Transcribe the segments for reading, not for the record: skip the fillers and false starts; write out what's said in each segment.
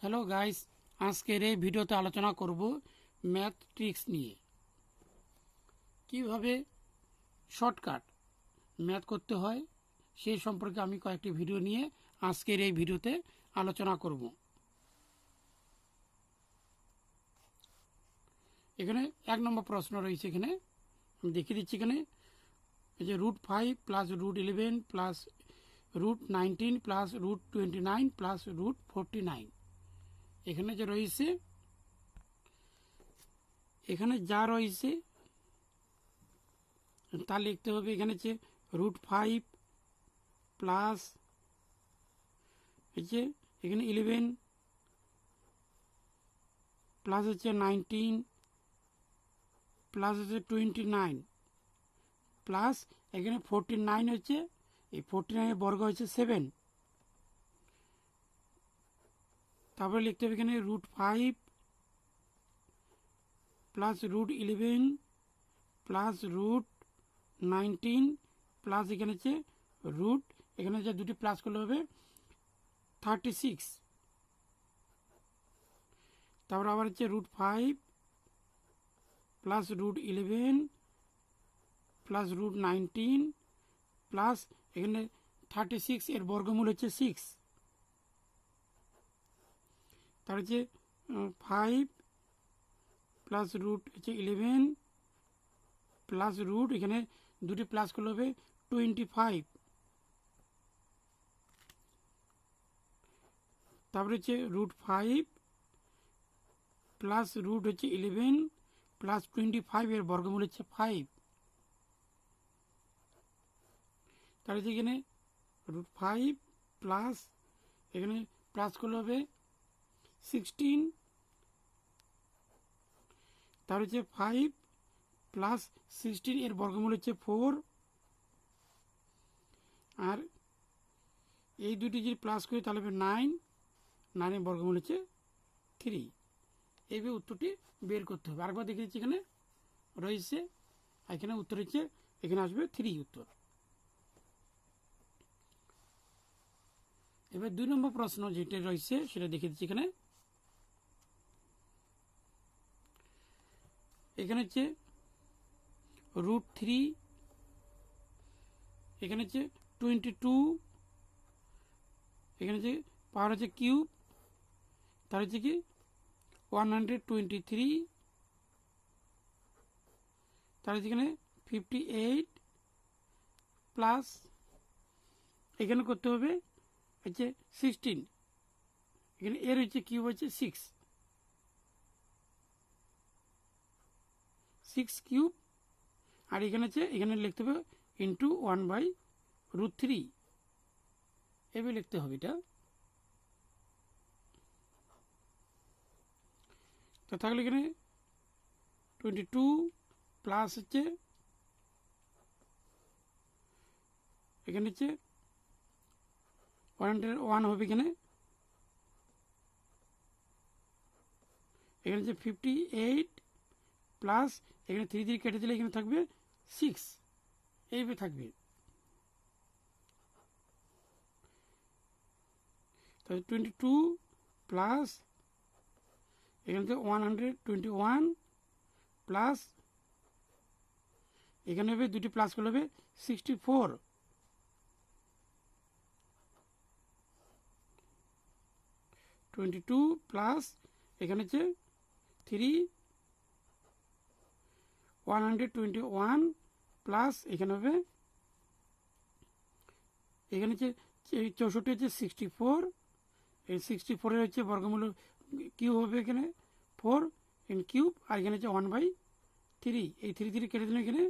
Hello guys, আজকের এই ভিডিওতে আলোচনা করব ম্যাথ ট্রিক্স নিয়ে। কিভাবে শর্টকাট ম্যাথ করতে হয় সেই সম্পর্কে আমি কয়েকটি ভিডিও নিয়ে আজকের এই ভিডিওতে আলোচনা করব। এখানে 1 নম্বর প্রশ্ন রয়েছে, এখানে আমি দেখিয়ে দিচ্ছি। এখানে এই যে √5 প্লাস √11 প্লাস √19 প্লাস √29 প্লাস √49, এখানে যে রয়েছে, এখানে যা রয়েছে তা লিখতে হবে। এখানে হচ্ছে √5 প্লাস হচ্ছে এখানে 11 প্লাস হচ্ছে 19 প্লাস হচ্ছে 29 প্লাস এখানে 49 হচ্ছে, এই 49 বর্গ হচ্ছে 7। তারপরে লিখতে হবে এখানে √5 প্লাস √11 প্লাস √19 প্লাস এখানে হচ্ছে এখানে যে দুটি প্লাস করলে হবে 36। তারপর আবার হচ্ছে √5 প্লাস √11 প্লাস √19 প্লাস এখানে 36 এর বর্গমূল হচ্ছে 6। তার হচ্ছে 5 প্লাস √11 প্লাস এখানে দুটি প্লাস করলে হবে 25। তারপরে হচ্ছে √5 প্লাস হচ্ছে 11 প্লাস 25 এর বর্গমূল হচ্ছে 5। তার হচ্ছে এখানে √5 প্লাস এখানে প্লাস করলে হবে 16। তার হচ্ছে 5 প্লাস 16 এর বর্গমূল হচ্ছে 4। আর এই দুটি যদি প্লাস করি তাহলে হবে 9 এর বর্গমূল হচ্ছে 3। এইভাবে উত্তরটি বের করতে হবে। আরেকবার দেখে দিচ্ছি, এখানে রয়েছে, এখানে উত্তর হচ্ছে, এখানে আসবে 3 উত্তর। এবার 2 নম্বর প্রশ্ন যেটা রয়েছে সেটা দেখে দিচ্ছি। এখানে হচ্ছে √3, এখানে হচ্ছে 22, এখানে হচ্ছে পাওয়ার হচ্ছে কিউব, তার হচ্ছে কি 123, তার হচ্ছে এখানে 58 প্লাস এখানে করতে হবে হচ্ছে 16, এখানে এর হচ্ছে কিউব হচ্ছে 6 কিউব, আর এখানে হচ্ছে এখানে লিখতে হবে ইন্টু 1/√3, এভাবে লিখতে হবে এটা। তো তাহলে এখানে 22 প্লাস হচ্ছে এখানে হচ্ছে 101 হবে, এখানে হচ্ছে 58 প্লাস এখানে 3 দিয়ে কেটে দিলে এখানে থাকবে 6, এইভাবে থাকবে। তাহলে 22 প্লাস এখানে 121 প্লাস এখানে হবে দুটি প্লাস করলে হবে 64। প্লাস এখানে হচ্ছে 121 প্লাস এখানে হবে এখানে হচ্ছে 64 হচ্ছে 64, এই 64 এর হচ্ছে বর্গমূল কিউব হবে এখানে 4 এখানে কিউব, আর এখানে হচ্ছে 1/3, এই 3 কেটে দিলে এখানে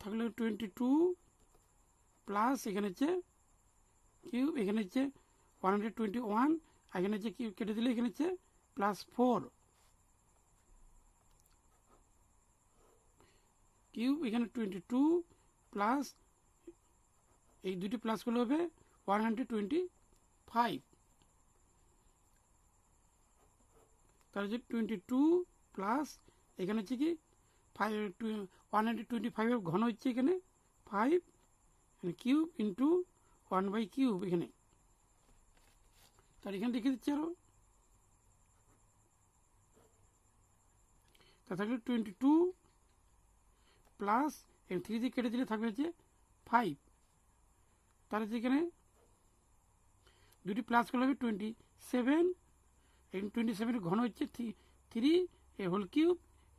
থাকলে 22 প্লাস এখানে হচ্ছে কিউব, এখানে হচ্ছে 121, এখানে হচ্ছে কিউব কেটে দিলে এখানে হচ্ছে +4 কিউব, এখানে 22 প্লাস এই দুটি প্লাস করলে হবে 125। তাহলে হচ্ছে 22 প্লাস এখানে হচ্ছে কি 125 ঘন হচ্ছে এখানে 5 কিউব ইন্টু 1/কিউব এখানে। তাহলে এখানে দেখে দিচ্ছি আরও, তা থাকলে 22 প্লাস 3 দিয়ে কেটে দিলে থাকবে হচ্ছে 5। তাহলে এখানে দুটি প্লাস করলে হবে 27, এবং 27 ঘন হচ্ছে 3 এ হোল কিউব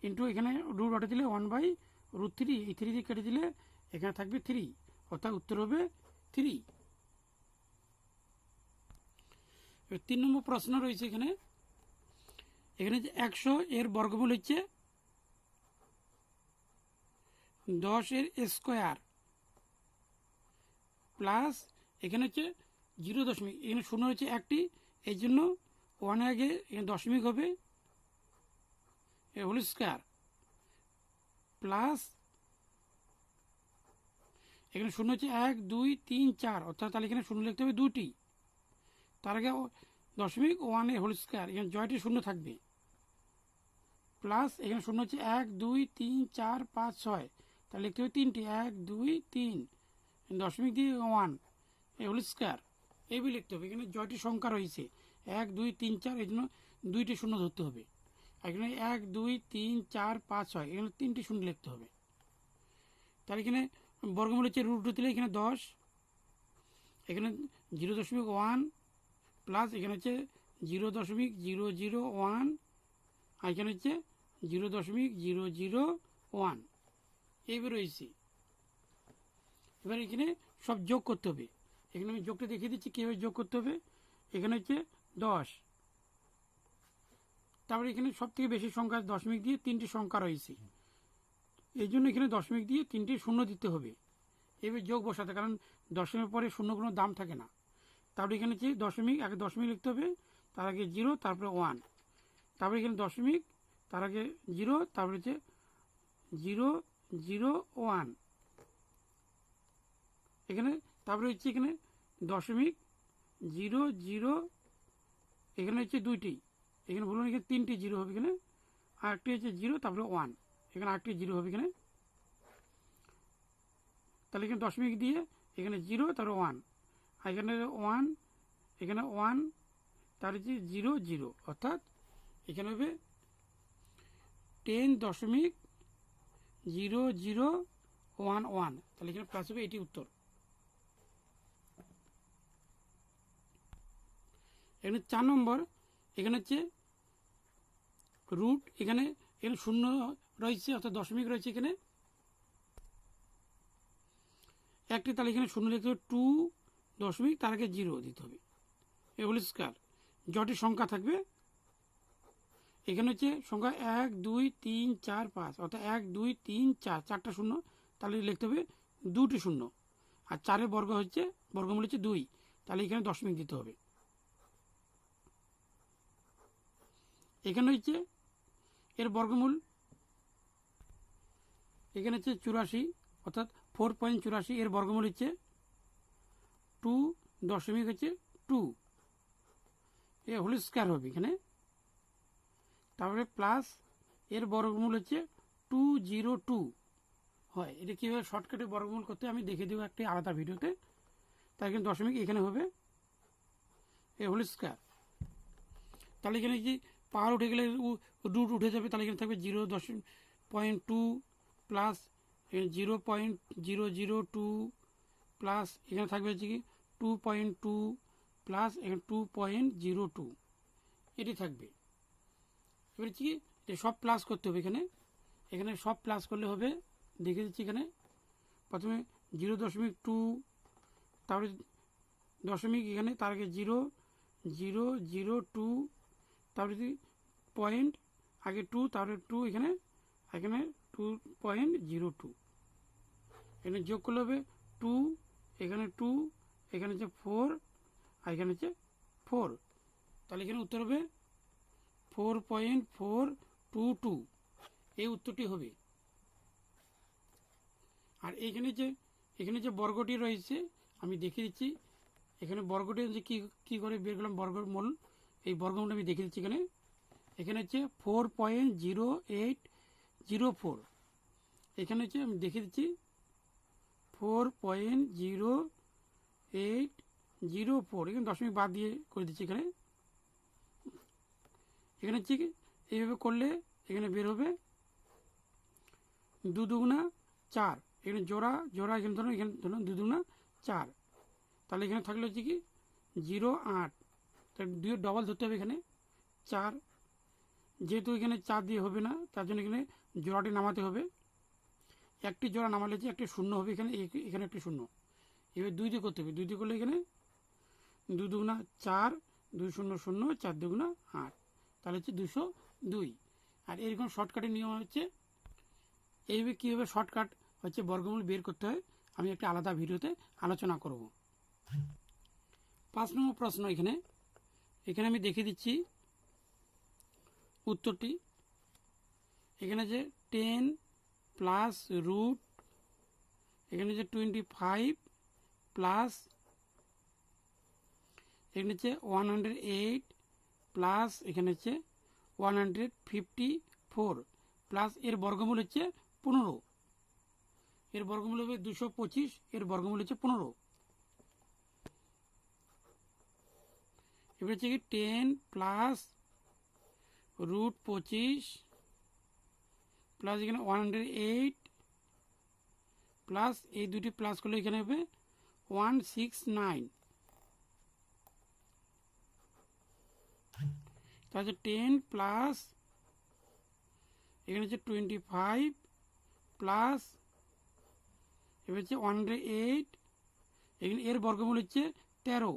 ইন্টু এখানে রুট অর্ডার দিলে 1/√3, এই 3 দিয়ে কেটে দিলে এখানে থাকবে 3, অর্থাৎ উত্তর হবে 3। 3 নম্বর প্রশ্ন রয়েছে এখানে। এখানে যে 100 এর বর্গমূল হচ্ছে 10 এর স্কোয়ার প্লাস এখানে হচ্ছে 0 দশমিক, এখানে শূন্য হচ্ছে একটি, এই জন্য 1 আগে এখানে দশমিক হবে হোল স্কোয়ার, প্লাস এখানে শূন্য হচ্ছে 1 2 3 4, অর্থাৎ তাহলে এখানে শূন্য লিখতে হবে 2টি, তার আগে দশমিক 1 এর হোল স্কোয়ার, এখানে জয়টি শূন্য থাকবে, প্লাস এখানে শূন্য হচ্ছে 1 2 3 4 5 6, তাহলে লিখতে হবে 3টি, 1 2 3 দশমিক দিয়ে 1 এই হোল স্কোয়ার, এইভাবে লিখতে হবে। এখানে জয়টি সংখ্যা রয়েছে 1 2 3 4, এই জন্য 2টি শূন্য ধরতে হবে। এখানে 1 2 3 4 5 6, এখানে 3টি শূন্য লিখতে হবে। তাহলে এখানে বর্গমূল হচ্ছে রুট দিলে এখানে 10, এখানে 0.1 প্লাস এখানে হচ্ছে 0.001, আর এখানে হচ্ছে 0.001 এইভাবে রয়েছে। এবার এখানে সব যোগ করতে হবে। এখানে আমি যোগটা দেখিয়ে দিচ্ছি কীভাবে যোগ করতে হবে। এখানে হচ্ছে 10, তারপরে এখানে সব থেকে বেশি সংখ্যা দশমিক দিয়ে 3টি সংখ্যা রয়েছে, এই জন্য এখানে দশমিক দিয়ে 3টি শূন্য দিতে হবে, এভাবে যোগ বসাতে, কারণ দশমিকের পরে শূন্য কোনো দাম থাকে না। তারপরে এখানে হচ্ছে দশমিক, আগে দশমিক লিখতে হবে, তার আগে 0, তারপরে 1, তারপরে এখানে দশমিক, তার আগে 0, তারপরে হচ্ছে 0 0 1, এখানে তারপরে হচ্ছে এখানে দশমিক 0 0, এখানে হচ্ছে 2টি, এখানে বলুন এখানে 3টি 0 হবে, এখানে আরেকটি হচ্ছে 0, তারপরে 1, এখানে আরেকটি 0 হবে এখানে। তাহলে এখানে দশমিক দিয়ে এখানে 0, তারপরে 1, আর এখানে 1, এখানে 1, তার হচ্ছে 0 0, অর্থাৎ এখানে হবে 10.0011, তাহলে এখানে প্লাস হবে, এটি উত্তর। এখানে 4 নম্বর, এখানে হচ্ছে রুট, এখানে এখানে শূন্য রয়েছে, অর্থাৎ দশমিক রয়েছে এখানে একটি, তাহলে এখানে শূন্য লিখতে হবে 2 দশমিক, তার আগে 0 দিতে হবে, এ হোল স্কয়ার। যটি সংখ্যা থাকবে এখানে হচ্ছে সংখ্যা 1 2 3 4 5, অর্থাৎ 1 2 3 4, 4টা শূন্য, তাহলে লিখতে হবে 2টি শূন্য, আর 4-এর বর্গ হচ্ছে বর্গমূল হচ্ছে 2, তাহলে এখানে দশমিক দিতে হবে। এখানে হচ্ছে এর বর্গমূল, এখানে হচ্ছে 84, অর্থাৎ 4.84, এর বর্গমূল হচ্ছে 2 দশমিক হচ্ছে 2, এ হোল স্কয়ার হবে এখানে, তারপরে প্লাস এর বর্গমূল হচ্ছে 202 হয়। এটা কীভাবে শর্টকাটে বর্গমূল করতে আমি দেখে দেবো একটি আলাদা ভিডিওতে। তাই এখানে দশমিক এখানে হবে এ হোল স্কয়ার, তাহলে এখানে যে পাওয়ার উঠে গেলে রুট উঠে যাবে, তাহলে এখানে থাকবে 0.2 প্লাস 0.002 প্লাস এখানে থাকবে হচ্ছে কি 2.2 প্লাস এখানে 2.02, এটি থাকবে। এবার হচ্ছে কি সব প্লাস করতে হবে, এখানে এখানে সব প্লাস করলে হবে, দেখে দিচ্ছি। এখানে প্রথমে 0.2, তারপরে দশমিক, এখানে তার আগে 0 0 0 2, তারপরে যদি পয়েন্ট আগে 2, তারপরে 2, এখানে এখানে 2.02, এখানে যোগ করলে হবে 2, এখানে 2, এখানে হচ্ছে 4, আর এখানে হচ্ছে 4, তাহলে এখানে উত্তর হবে 4.422, এই উত্তরটি হবে। আর এখানে যে বর্গটি রয়েছে আমি দেখিয়ে দিচ্ছি, এখানে বর্গটি যে কী করে বের করলাম বর্গমূল, এই বর্গমূলটা আমি দেখিয়ে দিচ্ছি। এখানে হচ্ছে 4.0804, এখানে হচ্ছে আমি দেখিয়ে দিচ্ছি 4.0804, 804, এখানে দশমিক বাদ দিয়ে করে দিচ্ছি। এখানে হচ্ছে কি এইভাবে করলে এখানে বের হবে 2 দুগুণা 4, এখানে জোড়া এখানে ধরুন 2 দুগুণা 4, তাহলে এখানে থাকলে হচ্ছে কি 08, তাহলে 2 ডবল ধরতে হবে এখানে 4, যেহেতু এখানে 4 দিয়ে হবে না তার জন্য এখানে জোড়াটি নামাতে হবে। একটি জোড়া নামালে যে একটি শূন্য হবে এখানে একটি শূন্য, এবার 2 দিয়ে করতে হবে। 2 দিয়ে করলে এখানে 2 দুগুণা 4, 2 শূন্য 0, 4 দুগুণা 8, তাহলে হচ্ছে 202। আর এরকম শর্টকাটের নিয়ম হচ্ছে এইভাবে কীভাবে শর্টকাট হচ্ছে বর্গমূল বের করতে হয় আমি একটা আলাদা ভিডিওতে আলোচনা করব। 5 নম্বর প্রশ্ন, এখানে আমি দেখিয়ে দিচ্ছি উত্তরটি। এখানে যে 10 প্লাস রুট, এখানে যে 25 প্লাস, এখানে হচ্ছে 108 প্লাস, এখানে হচ্ছে 154 প্লাস, এর বর্গমূল হচ্ছে 15, এর বর্গমূল হবে 225, এর বর্গমূল হচ্ছে 15। এবার হচ্ছে কি 10 প্লাস রুট 25 প্লাস এখানে 108 প্লাস, এই দুটি প্লাস করলে এখানে হবে 169, তাহলে 10 প্লাস এখানে হচ্ছে 25 প্লাস, এবার হচ্ছে 108, এখানে এর বর্গমূল হচ্ছে 13,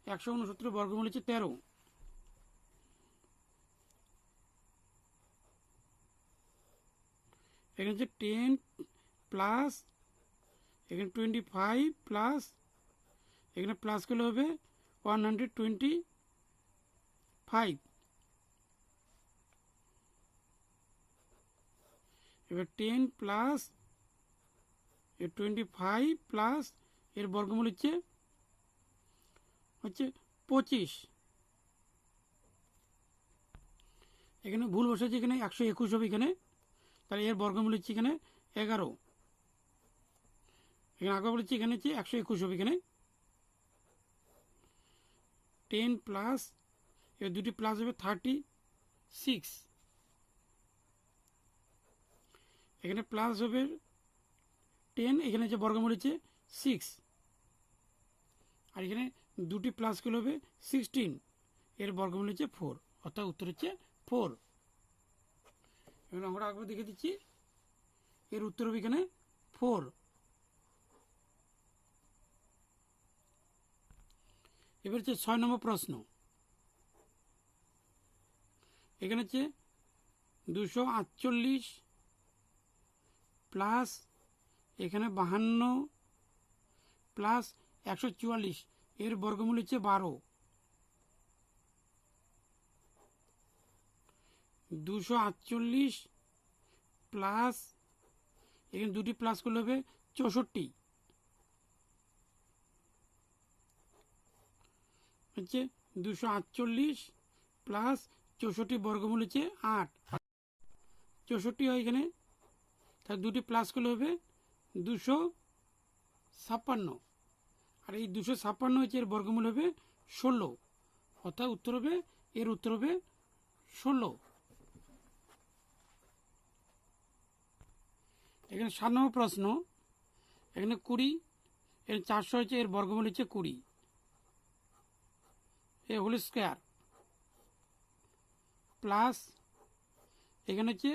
169 বর্গমূল হচ্ছে 13। এখানে হচ্ছে 10 প্লাস এখানে 25 প্লাস, এখানে প্লাস করলে হবে 125। এবার 10 প্লাস 25 প্লাস, এর বর্গমূল হচ্ছে 25। এখানে ভুল বসেছে, এখানে 121 হবে এখানে, তাহলে এর বর্গমূল হচ্ছে এখানে 11। এখানে আগে বলেছি এখানে হচ্ছে 121 হবে এখানে। 10 প্লাস এবার দুটি প্লাস হবে 36, এখানে প্লাস হবে 10, এখানে যে বর্গমূল হচ্ছে 6, আর এখানে দুটি প্লাস করলে হবে 16, এর বর্গমূল হচ্ছে 4, অর্থাৎ উত্তর হচ্ছে 4। এবার আমরা আগে দেখে দিচ্ছি এর উত্তর হবে এখানে 4। এবার হচ্ছে 6 নম্বর প্রশ্ন, এখানে হচ্ছে 248 প্লাস এখানে 52 প্লাস 144, এর বর্গমূল হচ্ছে 12। 248 প্লাস এখানে দুটি প্লাস করলে হবে 64, হচ্ছে 248 প্লাস 64 বর্গমূল হচ্ছে 8, 64 হয় এখানে, তার দুটি প্লাস করলে হবে 256, আর এই 256 হচ্ছে এর বর্গমূল হবে 16, অর্থাৎ উত্তর হবে এর উত্তর হবে 16। এখানে 7 নম্বর প্রশ্ন, এখানে 20, এখানে 400 হচ্ছে এর বর্গমূল হচ্ছে 20, এ হোল স্কোয়ার প্লাস এখানে হচ্ছে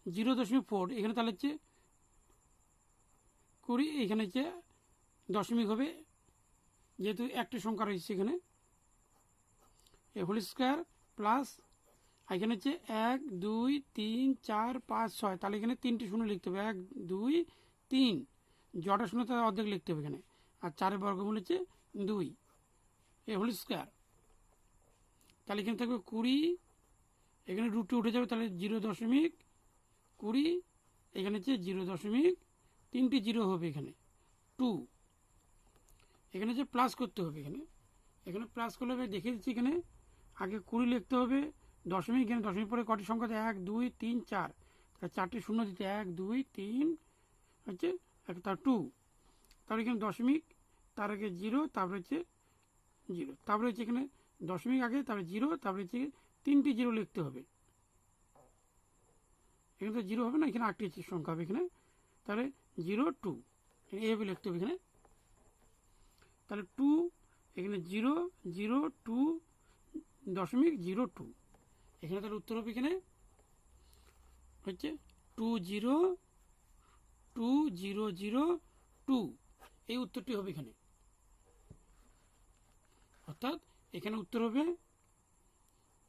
0.4, এখানে তাহলে হচ্ছে 20, এখানে হচ্ছে দশমিক হবে যেহেতু একটি সংখ্যা রয়েছে এখানে, এ হোল স্কোয়ার প্লাস এখানে হচ্ছে 1 2 3 4 5 6, তাহলে এখানে 3টি শূন্য লিখতে হবে, 1 2 3, জটা শূন্য তার অর্ধেক লিখতে হবে এখানে, আর 4-এর বর্গমূল হচ্ছে 2, এ হোল স্কোয়ার, তাহলে এখানে থাকবে 20, এখানে রুটে উঠে যাবে, তাহলে 0.20, এখানে হচ্ছে 0.3টি জিরো হবে এখানে 2, এখানে হচ্ছে প্লাস করতে হবে, এখানে প্লাস করলে হবে দেখে দিচ্ছি, এখানে আগে 20 লিখতে হবে, দশমিক, এখানে দশমিক পরে কটি সংখ্যা আছে 1 2 3 4, তাহলে 4টি শূন্য দিতে 1 2 3 হচ্ছে তার 2, তাহলে এখানে দশমিক তার আগে 0, তারপরে হচ্ছে 0, তারপরে হচ্ছে এখানে দশমিক আগে, তারপরে 0, তারপরে হচ্ছে 3টি 0 লিখতে হবে। এখানে তো 0 হবে না, এখানে 8টি সংখ্যা হবে এখানে, তাহলে 0 2 এইভাবে লিখতে হবে এখানে। তাহলে 2 এখানে 0 0 2 দশমিক 0 2, এখানে তাহলে উত্তর হবে এখানে হচ্ছে 2 0 2 0 0 2, এই উত্তরটি হবে এখানে। অর্থাৎ এখানে উত্তর হবে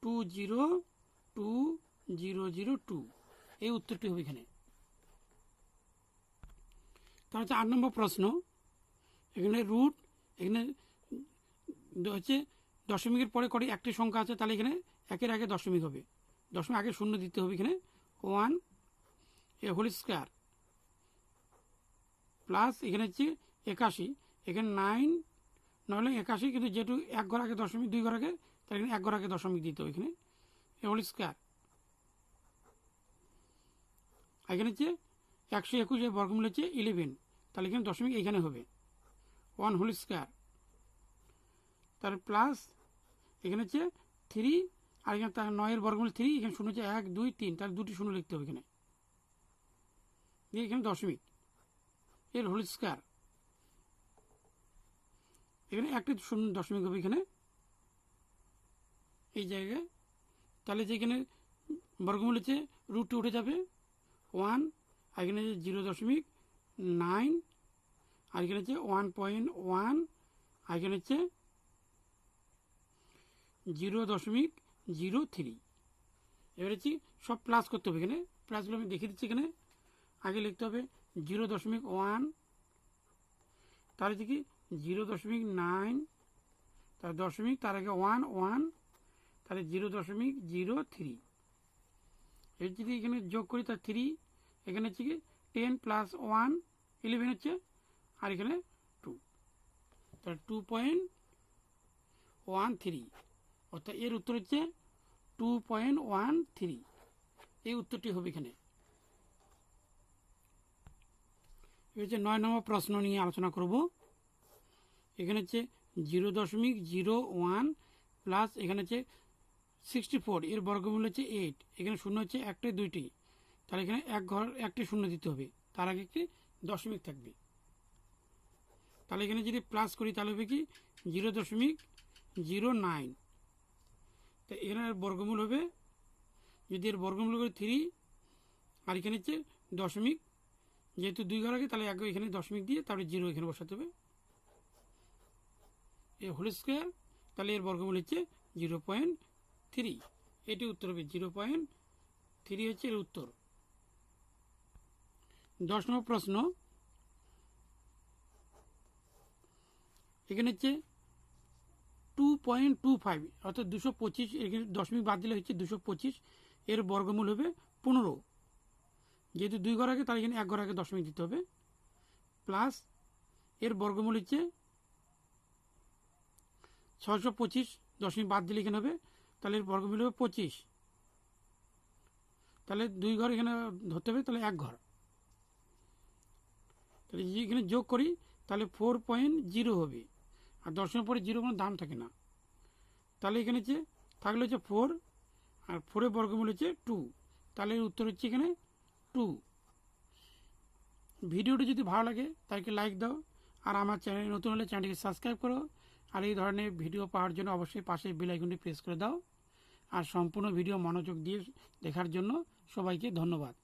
2 0 2 0 0 2, এই উত্তরটি হবে এখানে। তার হচ্ছে 8 নম্বর প্রশ্ন। এখানে রুট, এখানে হচ্ছে দশমিকের পরে করে একটি সংখ্যা আছে, তাহলে এখানে একের আগে দশমিক হবে, দশমিক আগে শূন্য দিতে হবে এখানে 1 এ হোল স্কোয়ার প্লাস এখানে হচ্ছে 81, এখানে 9 নহলে 81, কিন্তু যেহেতু এক ঘর আগে দশমিক, 2 ঘর আগে, তাহলে এখানে এক ঘর আগে দশমিক দিতে হবে এখানে এ হোল স্কোয়ার। এখানে হচ্ছে 121 এর বর্গমূল হচ্ছে 11, তাহলে এখানে দশমিক এইখানে হবে 1 হোল স্কোয়ার, তার প্লাস এখানে হচ্ছে 3, আর এখানে তার 9 এর বর্গমূল 3, এখানে শূন্য হচ্ছে 1 2 3, তাহলে দুটি শূন্য লিখতে হবে এখানে, দিয়ে এখানে দশমিক এর হোল স্কোয়ার, এখানে একটি শূন্য দশমিক হবে এখানে এই জায়গায়। তাহলে যেখানে বর্গমূল হচ্ছে রুট উঠে যাবে 1, আর এখানে 0.9, আর এখানে হচ্ছে 1.1, আর এখানে হচ্ছে 0.03। এবার হচ্ছে সব প্লাস করতে হবে এখানে, প্লাসগুলো আমি দেখিয়ে দিচ্ছি এখানে। আগে লিখতে হবে 0.1, তার হচ্ছে কি 0.9, তার দশমিক, তার আগে 1 1, তাহলে 0.03। এর যদি এখানে যোগ করি তার 3, এখানে হচ্ছে কি 10 + 1 11 হচ্ছে, আর এখানে 2, তাহলে 2.13, অর্থাৎ এর উত্তর হচ্ছে 2.13, এই উত্তরটি হবে এখানে। এই হচ্ছে 9 নম্বর প্রশ্ন নিয়ে আলোচনা করব। এখানে হচ্ছে 0.01 প্লাস এখানে হচ্ছে 64, এর বর্গমূল হচ্ছে 8, এখানে শূন্য হচ্ছে 1টি 2টি, তাহলে এখানে এক ঘর একটি শূন্য দিতে হবে, তার আগে একটি দশমিক থাকবে। তাহলে এখানে যদি প্লাস করি তাহলে হবে কি 0.09, তো এখানে বর্গমূল হবে, যদি এর বর্গমূল করে 3, আর এখানে হচ্ছে দশমিক, যেহেতু 2 ঘর আগে, তাহলে আগে এখানে দশমিক দিয়ে তারপরে 0 এখানে বসাতে হবে এ হোল স্কোয়ার, তাহলে এর বর্গমূল হচ্ছে 0.3, এটি উত্তর হবে 0.3 হচ্ছে এর উত্তর। 10 নম্বর প্রশ্ন। এখানে হচ্ছে 2.25, অর্থাৎ 225, এখানে দশমিক বাদ দিলে হচ্ছে 225, এর বর্গমূল হবে 15, যেহেতু 2 ঘর আগে, তাহলে এখানে এক ঘর আগে দশমিক দিতে হবে, প্লাস এর বর্গমূল হচ্ছে 625, দশমিক বাদ দিলে এখানে হবে, তাহলে এর বর্গমূল হবে 25, তাহলে 2 ঘর এখানে ধরতে হবে, তাহলে এক ঘর, তাহলে এখানে যোগ করি তাহলে 4.0 হবে, আর দশমিক পরে 0 কোনো দাম থাকে না, তাহলে এখানে হচ্ছে থাকলে হচ্ছে 4, আর 4 বর্গমূল হচ্ছে 2, তাহলে এর উত্তর হচ্ছে এখানে 2। ভিডিওটি যদি ভালো লাগে তাকে লাইক দাও, আর আমার চ্যানেল নতুন হলে চ্যানেলটিকে সাবস্ক্রাইব করো, আর এই ধরনের ভিডিও পাওয়ার জন্য অবশ্যই পাশে বেল আইকনটি প্রেস করে দাও, আর সম্পূর্ণ ভিডিও মনোযোগ দিয়ে দেখার জন্য সবাইকে ধন্যবাদ।